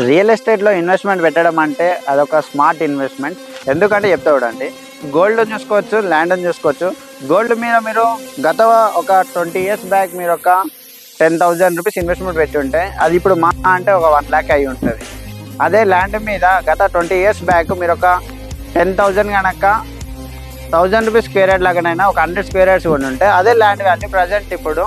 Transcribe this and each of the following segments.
Real ఎస్టేట్లో investment పెట్టడం అంటే అదొక స్మార్ట్ ఇన్వెస్ట్మెంట్. ఎందుకంటే చెప్తా చూడండి, గోల్డ్ చూసుకోవచ్చు, ల్యాండ్ చూసుకోవచ్చు. గోల్డ్ మీద మీరు గత ఒక 20 years బ్యాక్ మీరు ఒక 10,000 రూపీస్ ఇన్వెస్ట్మెంట్ పెట్టి ఉంటే అది ఇప్పుడు మా అంటే ఒక 1 lakh అయి ఉంటుంది. అదే ల్యాండ్ మీద గత 20 years బ్యాక్ మీరు ఒక 10,000 కనుక 1000 రూపీస్ స్క్వేర్ యార్డ్ లాగానైనా ఒక 100 square yards కూడా ఉంటే అదే ల్యాండ్ వాల్యూ ప్రజెంట్ ఇప్పుడు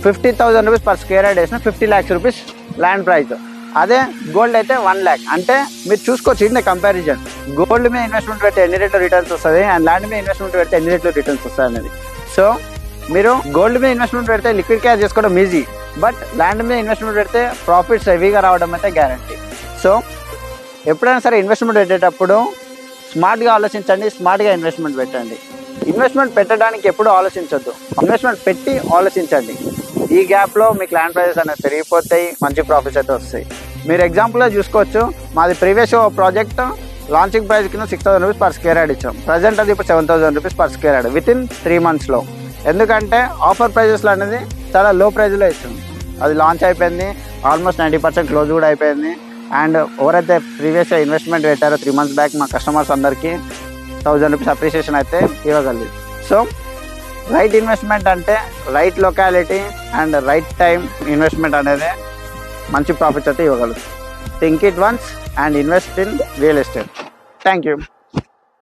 50,000 రూపీస్ పర్ స్క్వేర్ యార్డ్ వేసిన 50 lakhs రూపీస్ ల్యాండ్ ప్రైస్. అదే గోల్డ్ అయితే 1 lakh. అంటే మీరు చూసుకోవచ్చు ఇన్ కంపారిజన్, గోల్డ్ మీద ఇన్వెస్ట్మెంట్ పెడితే ఎన్ని రేట్లు రిటర్న్స్ వస్తుంది అండ్ ల్యాండ్ మీద ఇన్వెస్ట్మెంట్ పెడితే ఎన్ని రేట్లు రిటర్న్స్ వస్తుంది అనేది. సో మీరు గోల్డ్ మీద ఇన్వెస్ట్మెంట్ పెడితే లిక్విడ్ క్యాష్ చేసుకోవడం ఈజీ, బట్ ల్యాండ్ మీద ఇన్వెస్ట్మెంట్ పెడితే ప్రాఫిట్స్ హెవీగా రావడం అయితే గ్యారంటీ. సో ఎప్పుడైనా సరే ఇన్వెస్ట్మెంట్ పెట్టేటప్పుడు స్మార్ట్గా ఆలోచించండి, స్మార్ట్గా ఇన్వెస్ట్మెంట్ పెట్టండి. ఇన్వెస్ట్మెంట్ పెట్టడానికి ఎప్పుడు ఆలోచించొద్దు, ఇన్వెస్ట్మెంట్ పెట్టి ఆలోచించండి. ఈ గ్యాప్లో మీకు ల్యాండ్ ప్రైజెస్ అనేవి పెరిగిపోతాయి, మంచి ప్రాఫిట్స్ అయితే వస్తాయి. మీరు ఎగ్జాంపుల్గా చూసుకోవచ్చు, మాది ప్రీవియస్ ప్రాజెక్ట్ లాంచింగ్ ప్రైస్ కింద 6,000 రూపీస్ పర్ స్క్వేర్ యార్డ్ ఇచ్చాం. ప్రజెంట్ అది ఇప్పుడు 7,000 rupees per square yard within 3 monthsలో. ఎందుకంటే ఆఫర్ ప్రైజెస్లో అనేది చాలా లో ప్రైజ్లో ఇచ్చాం. అది లాంచ్ అయిపోయింది, ఆల్మోస్ట్ 90% క్లోజ్ కూడా అయిపోయింది. అండ్ ఎవరైతే ప్రీవియస్గా ఇన్వెస్ట్మెంట్ పెట్టారో 3 months బ్యాక్ మా కస్టమర్స్ అందరికీ 1,000 రూపీస్ అప్రిషియేషన్ అయితే ఇవ్వగలిగింది. సో రైట్ ఇన్వెస్ట్మెంట్ అంటే right locality and right time investment అనేది మంచి ప్రాఫిట్స్ అయితే ఇవ్వగలరు. Think it once and invest in real estate. Thank you.